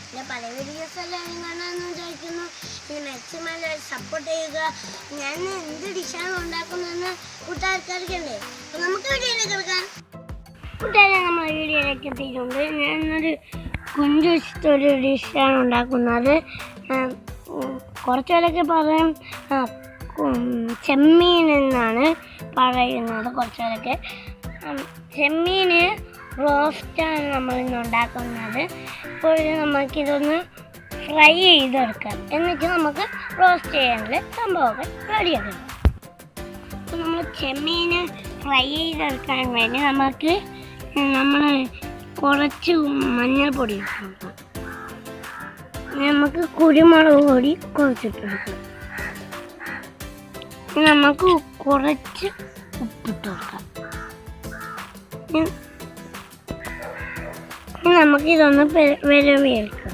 എൻ്റെ പല വീഡിയോസ് എല്ലാവരും കാണാമെന്ന് വിചാരിക്കുന്നു. നിങ്ങൾ മാക്സിമം സപ്പോർട്ട് ചെയ്യുക. ഞാൻ എന്ത് ഡിഷാണ് ഉണ്ടാക്കുന്നതെന്ന് കൂട്ടുകാർക്കറിയണ്ടേ? അപ്പോൾ നമുക്ക് വീഡിയോയിലേക്ക് എടുക്കാം. കൂട്ടുകാരെ, നമ്മൾ വീഡിയോയിലേക്ക് എത്തിയിട്ടുണ്ട്. ഞാനൊരു കുഞ്ചൊരു ഡിഷാണ് ഉണ്ടാക്കുന്നത്. കുറച്ച് പേരൊക്കെ പറയും ചെമ്മീൻ എന്നാണ് പറയുന്നത്. കുറച്ച് പേരൊക്കെ ചെമ്മീൻ റോസ്റ്റാണ് നമ്മളിന്ന് ഉണ്ടാക്കുന്നത്. അപ്പോൾ നമുക്കിതൊന്ന് ഫ്രൈ ചെയ്തെടുക്കാം. എന്നിട്ട് നമുക്ക് റോസ്റ്റ് ചെയ്യാനുള്ള സംഭവമൊക്കെ റെഡിയാക്കണം. അപ്പോൾ നമ്മൾ ചെമ്മീൻ ഫ്രൈ ചെയ്തെടുക്കാൻ വേണ്ടി നമ്മൾ കുറച്ച് മഞ്ഞൾപ്പൊടി ഇട്ട് കൊടുക്കാം. നമുക്ക് കുരുമുളക് പൊടി കുറച്ചിട്ട് കൊടുക്കാം. നമുക്ക് കുറച്ച് ഉപ്പിട്ട് കൊടുക്കാം. നമുക്കിതൊന്ന് പുരട്ടിയെടുക്കാം.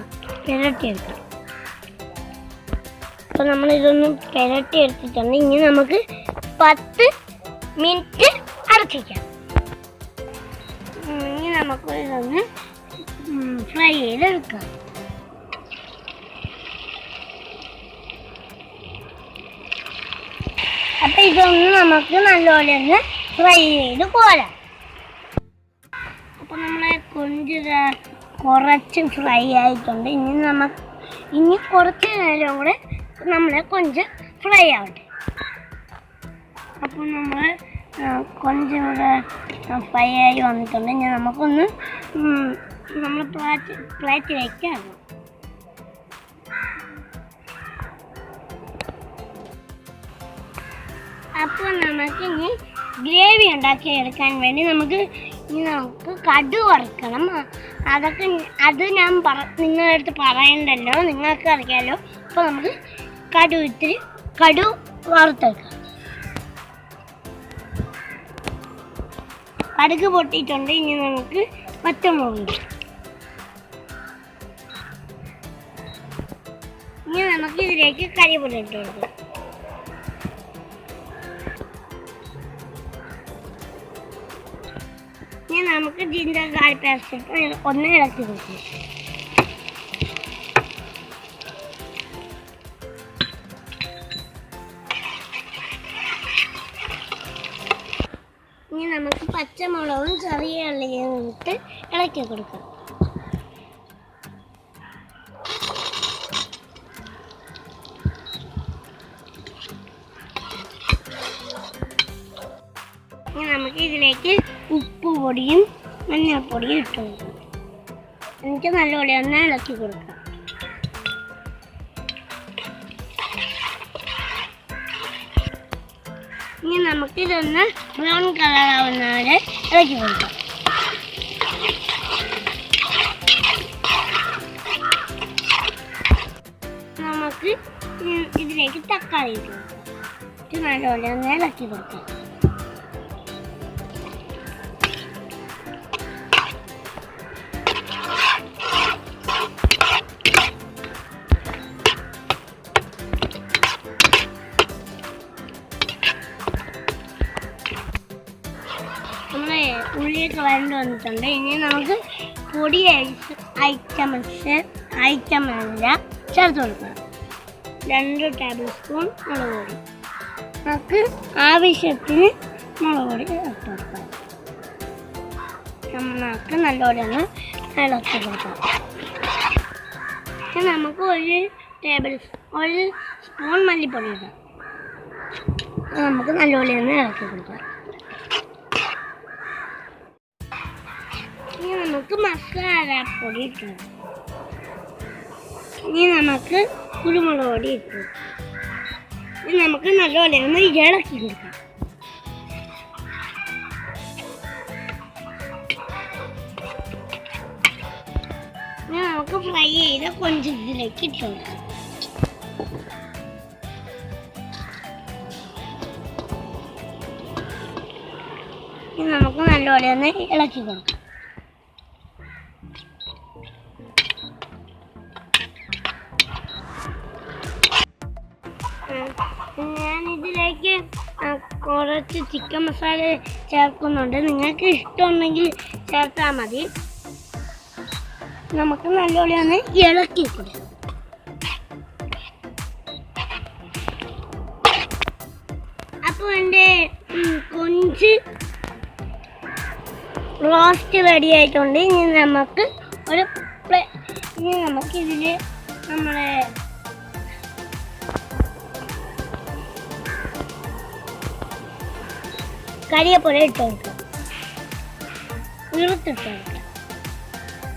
അപ്പോൾ നമ്മളിതൊന്ന് പുരട്ടിയെടുത്തിട്ടുണ്ട്. ഇനി നമുക്ക് 10 മിനിറ്റ് അടച്ചിരിക്കാം. ഇനി നമുക്ക് ഇതൊന്ന് ഫ്രൈ ചെയ്തെടുക്കാം. അപ്പം ഇതൊന്ന് നമുക്ക് നല്ലപോലെ ഒന്ന് ഫ്രൈ ചെയ്ത് പോരാം. അപ്പം നമ്മളെ കൊഞ്ച് കുറച്ച് ഫ്രൈ ആയിട്ടുണ്ട്. ഇനി കുറച്ച് നേരം കൂടെ കൊഞ്ച് ഫ്രൈ ആവട്ടെ. അപ്പം നമ്മൾ കൊഞ്ച് ഇവിടെ ഫ്രൈ ആയി വന്നിട്ടുണ്ട്. ഇനി നമുക്കൊന്ന് നമ്മൾ പ്ലേറ്റിലേക്ക് ആകും. അപ്പോൾ നമുക്കിനി ഗ്രേവി ഉണ്ടാക്കിയെടുക്കാൻ വേണ്ടി നമുക്ക് കടു വറുക്കണം. അത് ഞാൻ നിങ്ങളുടെ അടുത്ത് പറയണ്ടല്ലോ, നിങ്ങൾക്ക് അറിയാമല്ലോ. അപ്പോൾ നമുക്ക് കടു വറുത്തെടുക്കാം. കടുക് പൊട്ടിയിട്ടുണ്ട്. ഇനി നമുക്ക് പച്ചമുളക്, ഇനി നമുക്ക് ഇതിലേക്ക് കരിവേപ്പില ഇട്ട് കൊടുക്കാം. ഇനി നമുക്ക് ജിഞ്ചർ ഗാർലിക് പേസ്റ്റ് ഇട്ട് ഒന്ന് ഇളക്കി കൊടുക്കും. ഇനി നമുക്ക് പച്ചമുളകും ചെറിയ ഉള്ളിയും ഇട്ട് ഇളക്കി കൊടുക്കാം. ഇനി നമുക്ക് ഇതിലേക്ക് ഉപ്പ് പൊടിയും മഞ്ഞൾപ്പൊടിയും ഇട്ട് കൊടുക്കാം. എന്നിട്ട് നല്ലപോലെ ഒന്ന് ഇളക്കി കൊടുക്കാം. ഇനി നമുക്കിതൊന്ന് ബ്രൗൺ കളറാവുന്ന വരെ ഇളക്കി കൊടുക്കാം. നമുക്ക് ഇതിലേക്ക് തക്കാളി ഇട്ട് കൊടുക്കാം. നല്ലപോലെ ഒന്ന് ഇളക്കി കൊടുക്കാം. നമ്മളെ ഉള്ളിയൊക്കെ വരണ്ട് വന്നിട്ടുണ്ട്. ഇനി നമുക്ക് പൊടി ഐറ്റമെല്ലാം ചേർത്ത് കൊടുക്കണം. 2 ടേബിൾ സ്പൂൺ മുളക് പൊടി. നമുക്ക് ആവശ്യത്തിന് മുളക് പൊടി ചേർത്ത് കൊടുക്കാം. നമുക്ക് നല്ലപോലെ ഒന്ന് ഇളക്കി കൊടുക്കാം. നമുക്ക് 1 സ്പൂൺ മല്ലിപ്പൊടി ഇടാം. നമുക്ക് നല്ലപോലെ ഒന്ന് ഇളക്കി കൊടുക്കാം. ഇനി നമുക്ക് മസാലപ്പൊടി ഇട്ടു. ഇനി നമുക്ക് കുരുമുളക് പൊടി ഇട്ടു. ഇനി നമുക്ക് നല്ലപോലെ ഒന്ന് ഇളക്കി കൊടുക്കാം. ഇനി നമുക്ക് ഫ്രൈ ചെയ്ത കൊഞ്ച് ഇതിലേക്ക് ഇട്ട് കൊടുക്കാം. ഇനി നമുക്ക് നല്ലപോലെ ഒന്ന് ഇളക്കി കൊടുക്കാം. ഞാനിതിലേക്ക് കുറച്ച് ചിക്കൻ മസാല ചേർക്കുന്നുണ്ട്. നിങ്ങൾക്ക് ഇഷ്ടമുണ്ടെങ്കിൽ ചേർത്താൽ മതി. നമുക്ക് നല്ലോണം ഒന്ന് ഇളക്കി കൊടുക്കാം. അപ്പോൾ എൻ്റെ കൊഞ്ച് റോസ്റ്റ് റെഡി ആയിട്ടുണ്ട്. ഇനി നമുക്കിതിൽ നമ്മളെ കരിയേപ്പില ഇട്ട് കൊടുക്കാം, ഇറുത്തിട്ട് കൊടുക്കാം.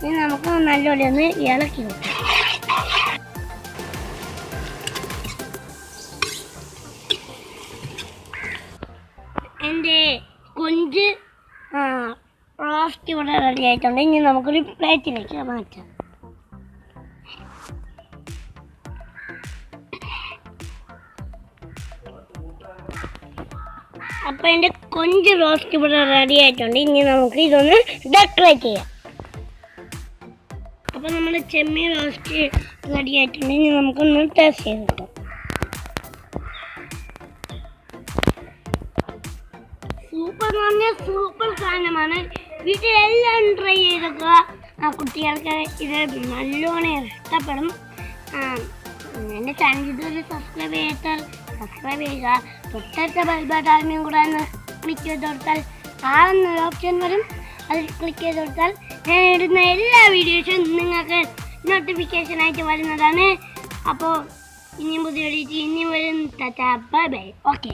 ഇനി നമുക്ക് നല്ലോണം ഒന്ന് ഇളക്കി കൊടുക്കാം. എൻ്റെ കൊഞ്ച് റോസ്റ്റ് ഇവിടെ റെഡി ആയിട്ടുണ്ട്. ഇനി നമുക്കൊരു പ്ലേറ്റിലേക്ക് മാറ്റാം. അപ്പോൾ എൻ്റെ കൊഞ്ച് റോസ്റ്റ് ഇവിടെ റെഡി ആയിട്ടുണ്ട്. ഇനി നമുക്ക് ഇതൊന്ന് ഡെക്കറേറ്റ് ചെയ്യാം. അപ്പോൾ നമ്മൾ ചെമ്മീൻ റോസ്റ്റ് റെഡി ആയിട്ടുണ്ട്. ഇനി നമുക്കൊന്ന് ടേസ്റ്റ് ചെയ്ത് കിട്ടാം. സൂപ്പർ എന്ന് പറഞ്ഞാൽ സൂപ്പർ സാധനമാണ്. വീട്ടിലെല്ലാം ട്രൈ ചെയ്തൊക്കെ കുട്ടികൾക്ക് ഇത് നല്ലോണം ഇഷ്ടപ്പെടും. എൻ്റെ ചാനൽ ഇതുവരെ സബ്സ്ക്രൈബ് ചെയ്യാത്താൽ സബ്സ്ക്രൈബ് ചെയ്യുക. തൊട്ടടുത്ത ബെൽബട്ടനും കൂടെ ഒന്ന് ക്ലിക്ക് ചെയ്ത് കൊടുത്താൽ കാണുന്ന ഓപ്ഷൻ വരും. അതിൽ ക്ലിക്ക് ചെയ്ത് കൊടുത്താൽ ഞാൻ ഇടുന്ന എല്ലാ വീഡിയോസും നിങ്ങൾക്ക് നോട്ടിഫിക്കേഷനായിട്ട് വരുന്നതാണ്. അപ്പോൾ ഇനിയും പുതിയ വീഡിയോ ഇനിയും വരും. Bye bye. ഓക്കെ.